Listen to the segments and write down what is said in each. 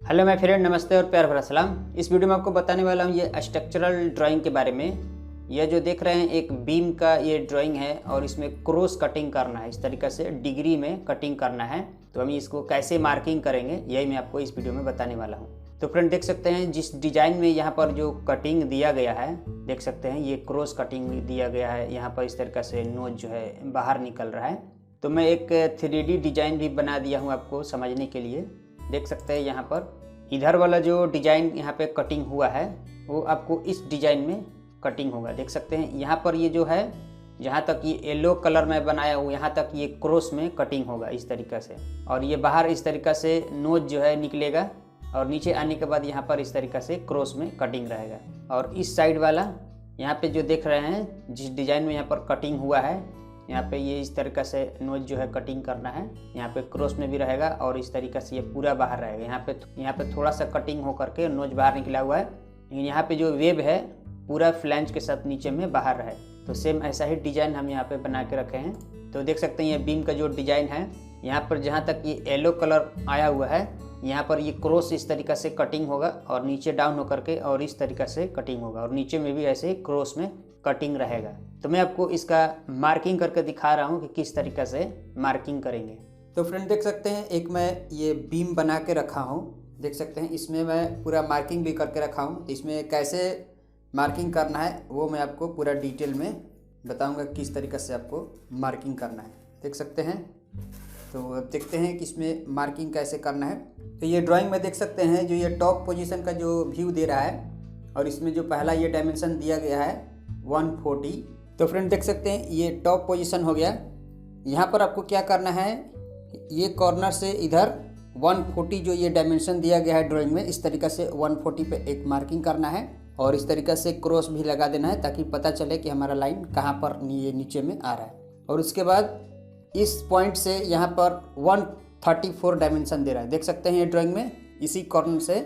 Hello my friend, नमस्ते और प्यार भरा सलाम। इस वीडियो में आपको बताने वाला हूँ ये स्ट्रक्चरल ड्राइंग के बारे में। यह जो देख रहे हैं एक बीम का ये ड्राइंग है और इसमें क्रॉस कटिंग करना है, इस तरीक़े से डिग्री में कटिंग करना है। तो हम इसको कैसे मार्किंग करेंगे यही मैं आपको इस वीडियो में बताने वाला हूँ। तो फ्रेंड देख सकते हैं जिस डिज़ाइन में यहाँ पर जो कटिंग दिया गया है, देख सकते हैं ये क्रॉस कटिंग दिया गया है। यहाँ पर इस तरीक़े से नोज जो है बाहर निकल रहा है। तो मैं एक 3D डिज़ाइन भी बना दिया हूँ आपको समझने के लिए। देख सकते हैं यहाँ पर इधर वाला जो डिज़ाइन यहाँ पे कटिंग हुआ है वो आपको इस डिज़ाइन में कटिंग होगा। देख सकते हैं यहाँ पर ये जो है जहाँ तक ये येलो कलर में बनाया हुआ यहाँ तक ये क्रॉस में कटिंग होगा इस तरीक़े से। और ये बाहर इस तरीक़े से नोज जो है निकलेगा और नीचे आने के बाद यहाँ पर इस तरीक़े से क्रॉस में कटिंग रहेगा। और इस साइड वाला यहाँ पे जो देख रहे हैं जिस डिज़ाइन में यहाँ पर कटिंग हुआ है, यहाँ पे ये इस तरीक़े से नोज जो है कटिंग करना है। यहाँ पे क्रॉस में भी रहेगा और इस तरीक़े से ये पूरा बाहर रहेगा। यहाँ पे थोड़ा सा कटिंग हो करके नोज बाहर निकला हुआ है, लेकिन यहाँ पे जो वेब है पूरा फ्लैंज के साथ नीचे में बाहर रहे। तो सेम ऐसा ही डिज़ाइन हम यहाँ पे बना के रखे हैं। तो देख सकते हैं ये बीम का जो डिज़ाइन है, यहाँ पर जहाँ तक ये येलो कलर आया हुआ है यहाँ पर ये क्रॉस इस तरीक़े से कटिंग होगा और नीचे डाउन होकर के और इस तरीक़े से कटिंग होगा और नीचे में भी ऐसे क्रॉस में कटिंग रहेगा। तो मैं आपको इसका मार्किंग करके दिखा रहा हूँ कि किस तरीक़े से मार्किंग करेंगे। तो फ्रेंड देख सकते हैं एक मैं ये बीम बना के रखा हूँ। देख सकते हैं इसमें मैं पूरा मार्किंग भी करके रखा हूँ। इसमें कैसे मार्किंग करना है वो मैं आपको पूरा डिटेल में बताऊँगा किस तरीक़े से आपको मार्किंग करना है। देख सकते हैं। तो अब देखते हैं कि इसमें मार्किंग कैसे करना है। तो ये ड्राइंग में देख सकते हैं जो ये टॉप पोजीशन का जो व्यू दे रहा है और इसमें जो पहला ये डायमेंशन दिया गया है 140। तो फ्रेंड देख सकते हैं ये टॉप पोजीशन हो गया। यहाँ पर आपको क्या करना है, ये कॉर्नर से इधर 140 जो ये डायमेंशन दिया गया है ड्राइंग में, इस तरीक़े से 140 पे एक मार्किंग करना है और इस तरीक़े से क्रॉस भी लगा देना है ताकि पता चले कि हमारा लाइन कहाँ पर ये नीचे में आ रहा है। और उसके बाद इस पॉइंट से यहाँ पर 134 डायमेंशन दे रहा है। देख सकते हैं ये ड्राइंग में इसी कॉर्नर से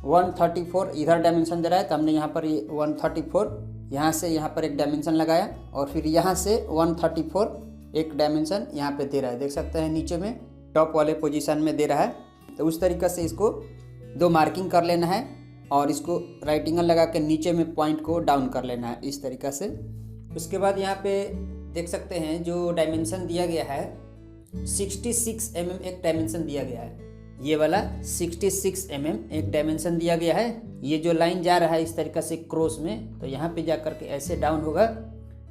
134 इधर डायमेंशन दे रहा है। तो हमने यहाँ पर ये 134 यहाँ से यहाँ पर एक डायमेंशन लगाया और फिर यहाँ से 134 एक डायमेंशन यहाँ पे दे रहा है। देख सकते हैं नीचे में टॉप वाले पोजीशन में दे रहा है। तो उस तरीक़े से इसको दो मार्किंग कर लेना है और इसको राइट एंगल लगा के नीचे में पॉइंट को डाउन कर लेना है इस तरीक़े से। उसके बाद यहाँ पे देख सकते हैं जो डायमेंशन दिया गया है 66 mm एक डायमेंशन दिया गया है। ये वाला 66 mm एक डायमेंशन दिया गया है। ये जो लाइन जा रहा है इस तरीक़े से क्रॉस में, तो यहाँ पे जा करके ऐसे डाउन होगा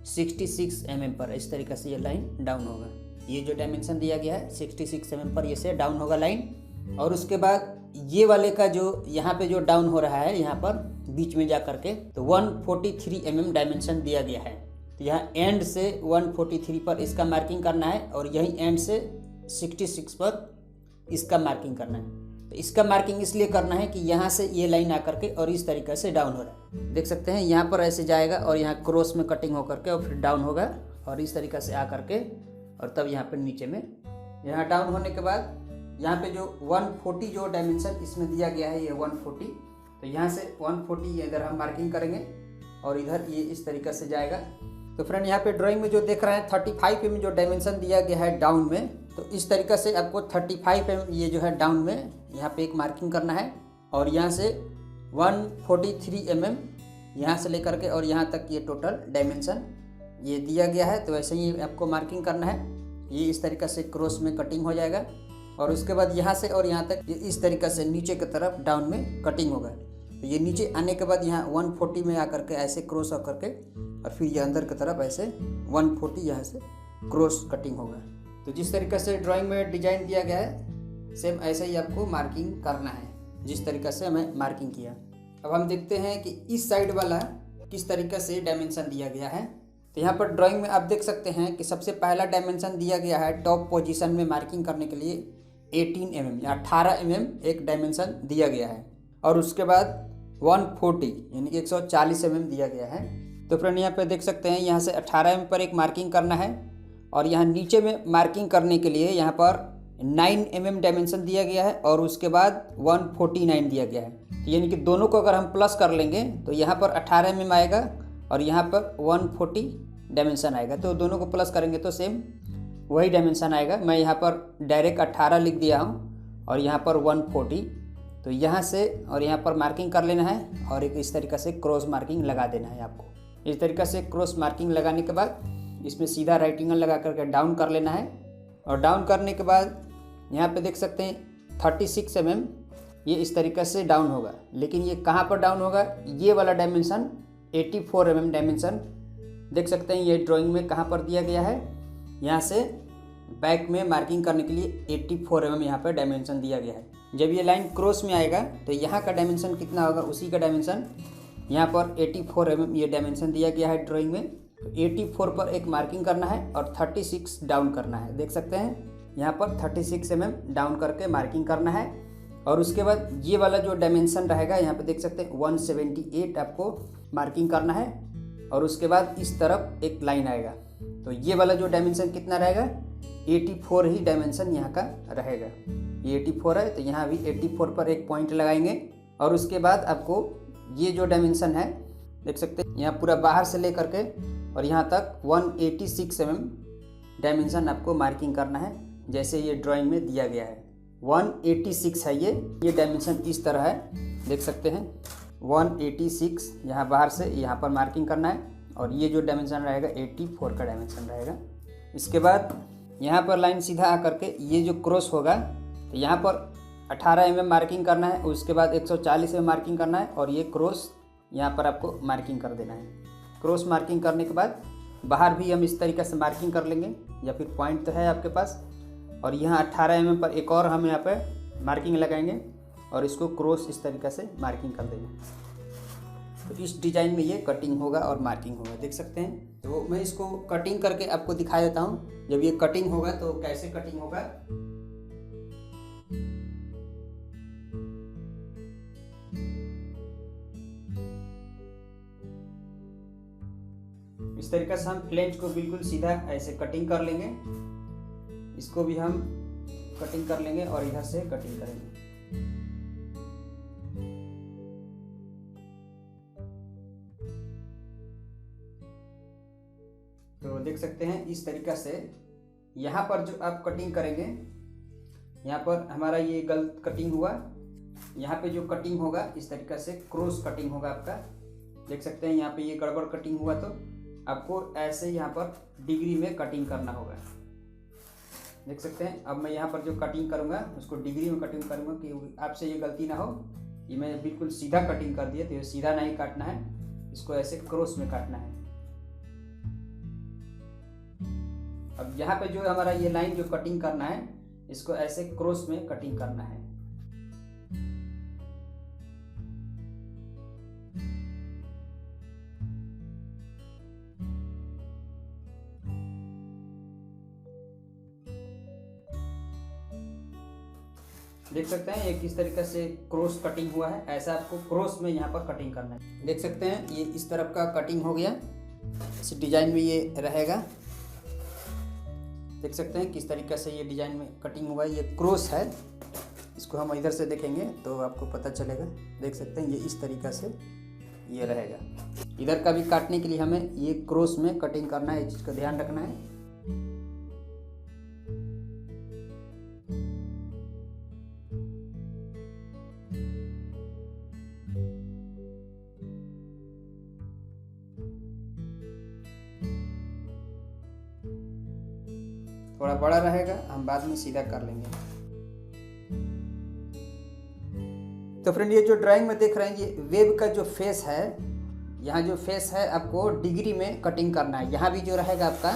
66 mm पर, इस तरीक़े से ये लाइन डाउन होगा। ये जो डायमेंशन दिया गया है 66 mm पर ये से डाउन होगा लाइन। और उसके बाद ये वाले का जो यहाँ पे जो डाउन हो रहा है यहाँ पर बीच में जा करके, तो 143 mm डायमेंशन दिया गया है। तो यहाँ एंड से 143 पर इसका मार्किंग करना है और यही एंड से 66 पर इसका मार्किंग करना है। तो इसका मार्किंग इसलिए करना है कि यहाँ से ये लाइन आकर के और इस तरीक़े से डाउन हो रहा है। देख सकते हैं यहाँ पर ऐसे जाएगा और यहाँ क्रॉस में कटिंग होकर के और फिर डाउन होगा और इस तरीक़े से आ करके और तब यहाँ पर नीचे में यहाँ डाउन होने के बाद यहाँ पे जो 140 जो डायमेंशन इसमें दिया गया है ये 140, तो यहाँ से 140 इधर हम मार्किंग करेंगे और इधर ये इस तरीक़े से जाएगा। तो फ्रेंड यहाँ पे ड्राइंग में जो देख रहे हैं 35 mm जो डायमेंशन दिया गया है डाउन में, तो इस तरीक़े से आपको 35 mm ये जो है डाउन में यहाँ पे एक मार्किंग करना है और यहाँ से 143 mm यहाँ से लेकर के और यहाँ तक ये टोटल डायमेंशन ये दिया गया है। तो ऐसे ही आपको मार्किंग करना है। ये इस तरीक़े से क्रॉस में कटिंग हो जाएगा और उसके बाद यहाँ से और यहाँ तक ये इस तरीक़े से नीचे की तरफ डाउन में कटिंग होगा। तो ये नीचे आने के बाद यहाँ 140 में आकर के ऐसे क्रॉस होकर के और फिर ये अंदर की तरफ ऐसे 140 यहाँ से क्रॉस कटिंग होगा। तो जिस तरीक़े से ड्राइंग में डिज़ाइन दिया गया है सेम ऐसे ही आपको मार्किंग करना है जिस तरीक़े से हमें मार्किंग किया। अब हम देखते हैं कि इस साइड वाला किस तरीक़े से डायमेंशन दिया गया है। तो यहाँ पर ड्राइंग में आप देख सकते हैं कि सबसे पहला डायमेंशन दिया गया है टॉप पोजीशन में मार्किंग करने के लिए 18 mm या 18 mm एक डायमेंशन दिया गया है और उसके बाद 140 यानी कि 140 mm दिया गया है। तो फ्रेंड यहाँ पे देख सकते हैं यहाँ से 18 mm पर एक मार्किंग करना है और यहाँ नीचे में मार्किंग करने के लिए यहाँ पर 9 mm डायमेंशन दिया गया है और उसके बाद 149 दिया गया है। तो यानी कि दोनों को अगर हम प्लस कर लेंगे तो यहाँ पर 18 mm आएगा और यहाँ पर 140 डायमेंशन आएगा। तो दोनों को प्लस करेंगे तो सेम वही डायमेंशन आएगा। मैं यहाँ पर डायरेक्ट 18 लिख दिया हूँ और यहाँ पर 140 तो यहाँ से और यहाँ पर मार्किंग कर लेना है और एक इस तरीक़े से क्रॉस मार्किंग लगा देना है आपको। इस तरीक़े से क्रॉस मार्किंग लगाने के बाद इसमें सीधा राइट एंगल लगा करके डाउन कर लेना है। और डाउन करने के बाद यहाँ पे देख सकते हैं 36 mm ये इस तरीक़े से डाउन होगा। लेकिन ये कहाँ पर डाउन होगा, ये वाला डायमेंशन 84 mm डायमेंशन देख सकते हैं ये ड्राइंग में कहाँ पर दिया गया है। यहाँ से बैक में मार्किंग करने के लिए 84 mm यहाँ पर डायमेंशन दिया गया है। जब ये लाइन क्रॉस में आएगा तो यहाँ का डायमेंशन कितना होगा, उसी का डायमेंशन यहाँ पर 84 mm ये डायमेंशन दिया गया है ड्राइंग में। तो 84 पर एक मार्किंग करना है और 36 डाउन करना है। देख सकते हैं यहाँ पर 36 mm डाउन करके मार्किंग करना है। और उसके बाद ये वाला जो डायमेंशन रहेगा यहाँ पे देख सकते हैं 178 आपको मार्किंग करना है। और उसके बाद इस तरफ एक लाइन आएगा तो ये वाला जो डायमेंशन कितना रहेगा, 84 ही डायमेंशन यहाँ का रहेगा। ये 84 है तो यहाँ भी 84 पर एक पॉइंट लगाएंगे। और उसके बाद आपको ये जो डायमेंशन है देख सकते हैं यहाँ पूरा बाहर से लेकर के और यहाँ तक 186 mm डायमेंशन आपको मार्किंग करना है, जैसे ये ड्राइंग में दिया गया है। 186 है ये डायमेंशन इस तरह है, देख सकते हैं 186 यहाँ बाहर से यहाँ पर मार्किंग करना है। और ये जो डायमेंशन रहेगा 84 का डायमेंशन रहेगा। इसके बाद यहाँ पर लाइन सीधा आकर के ये जो क्रॉस होगा तो यहाँ पर 18 mm मार्किंग करना है। उसके बाद 140 mm मार्किंग करना है और ये क्रॉस यहाँ पर आपको मार्किंग कर देना है। क्रॉस मार्किंग करने के बाद बाहर भी हम इस तरीके से मार्किंग कर लेंगे, या फिर पॉइंट तो है आपके पास। और यहाँ 18 mm पर एक और हम यहाँ पर मार्किंग लगाएंगे और इसको क्रॉस इस तरीके से मार्किंग कर देंगे। तो इस डिज़ाइन में ये कटिंग होगा और मार्किंग होगा, देख सकते हैं। तो मैं इसको कटिंग करके आपको दिखा देता हूँ। जब ये कटिंग होगा तो कैसे कटिंग होगा। इस तरीके से हम फ्लेंज को बिल्कुल सीधा ऐसे कटिंग कर लेंगे। इसको भी हम कटिंग कर लेंगे और इधर से कटिंग करेंगे। तो देख सकते हैं इस तरीक़ा से यहाँ पर जो आप कटिंग करेंगे, यहाँ पर हमारा ये गलत कटिंग हुआ। यहाँ पे जो कटिंग होगा इस तरीक़ा से क्रॉस कटिंग होगा आपका, देख सकते हैं। यहाँ पे ये गड़बड़ कटिंग हुआ तो आपको ऐसे यहाँ पर डिग्री में कटिंग करना होगा, देख सकते हैं। अब मैं यहाँ पर जो कटिंग करूँगा उसको डिग्री में कटिंग करूँगा कि आपसे ये गलती ना हो। ये मैं बिल्कुल सीधा कटिंग कर दिया तो ये सीधा नहीं काटना है, इसको ऐसे क्रॉस में काटना है। अब यहाँ पे जो हमारा ये लाइन जो कटिंग करना है इसको ऐसे क्रॉस में कटिंग करना है। देख सकते हैं ये किस तरीके से क्रॉस कटिंग हुआ है, ऐसा आपको क्रॉस में यहाँ पर कटिंग करना है। देख सकते हैं ये इस तरफ का कटिंग हो गया, इस डिजाइन में ये रहेगा। देख सकते हैं किस तरीके से ये डिजाइन में कटिंग हुआ है। ये क्रॉस है, इसको हम इधर से देखेंगे तो आपको पता चलेगा। देख सकते हैं ये इस तरीके से ये रहेगा। इधर का भी काटने के लिए हमें ये क्रॉस में कटिंग करना है, इस चीज़ का ध्यान रखना है। थोड़ा बड़ा रहेगा, हम बाद में सीधा कर लेंगे। तो फ्रेंड ये जो ड्राइंग में देख रहे हैं ये वेब का जो फेस है, यहाँ जो फेस है आपको डिग्री में कटिंग करना है। यहाँ भी जो रहेगा आपका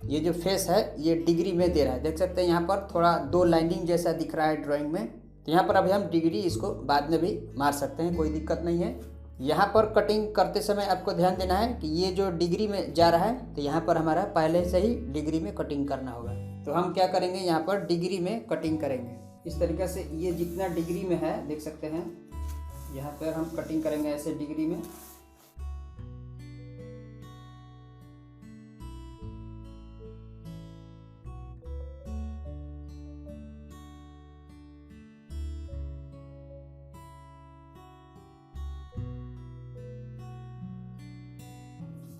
ये जो फेस है ये डिग्री में दे रहा है, देख सकते हैं। यहाँ पर थोड़ा दो लाइनिंग जैसा दिख रहा है ड्राइंग में, तो यहाँ पर अभी हम डिग्री इसको बाद में भी मार सकते हैं, कोई दिक्कत नहीं है। यहाँ पर कटिंग करते समय आपको ध्यान देना है कि ये जो डिग्री में जा रहा है तो यहाँ पर हमारा पहले से ही डिग्री में कटिंग करना होगा। तो हम क्या करेंगे, यहाँ पर डिग्री में कटिंग करेंगे इस तरीके से। ये जितना डिग्री में है देख सकते हैं, यहाँ पर हम कटिंग करेंगे ऐसे डिग्री में।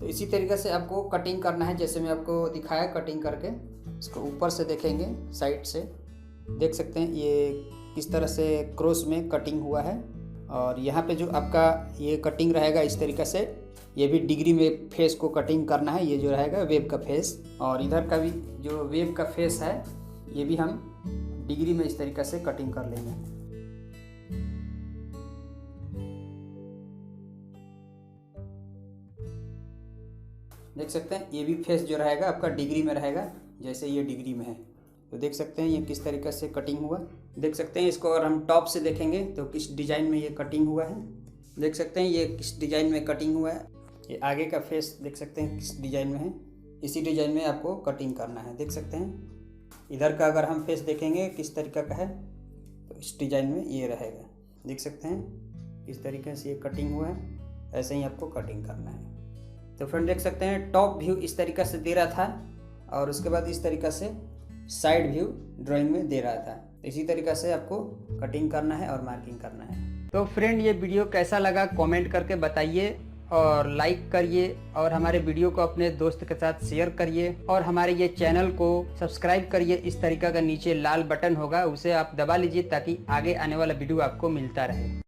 तो इसी तरीके से आपको कटिंग करना है, जैसे मैं आपको दिखाया कटिंग करके। इसको ऊपर से देखेंगे, साइड से देख सकते हैं ये किस तरह से क्रॉस में कटिंग हुआ है। और यहाँ पे जो आपका ये कटिंग रहेगा इस तरीक़े से, ये भी डिग्री में फेस को कटिंग करना है। ये जो रहेगा वेब का फेस, और इधर का भी जो वेब का फेस है ये भी हम डिग्री में इस तरीक़े से कटिंग कर लेंगे। देख सकते हैं ये भी फेस जो रहेगा आपका डिग्री में रहेगा, जैसे ये डिग्री में है। तो देख सकते हैं ये किस तरीके से कटिंग हुआ। देख सकते हैं इसको अगर हम टॉप से देखेंगे तो किस डिज़ाइन में ये कटिंग हुआ है। देख सकते हैं ये किस डिज़ाइन में कटिंग हुआ है। ये आगे का फेस देख सकते हैं किस डिज़ाइन में है, इसी डिज़ाइन में आपको कटिंग करना है। देख सकते हैं इधर का अगर हम फेस देखेंगे किस तरीक़े का है तो इस डिज़ाइन में ये रहेगा। देख सकते हैं इस तरीके से ये कटिंग हुआ है, ऐसे ही आपको कटिंग करना है। तो फ्रेंड देख सकते हैं टॉप व्यू इस तरीक़े से दे रहा था और उसके बाद इस तरीक़े से साइड व्यू ड्राइंग में दे रहा था। इसी तरीक़े से आपको कटिंग करना है और मार्किंग करना है। तो फ्रेंड ये वीडियो कैसा लगा कमेंट करके बताइए और लाइक करिए और हमारे वीडियो को अपने दोस्त के साथ शेयर करिए और हमारे ये चैनल को सब्सक्राइब करिए। इस तरीक़े का नीचे लाल बटन होगा, उसे आप दबा लीजिए ताकि आगे आने वाला वीडियो आपको मिलता रहे।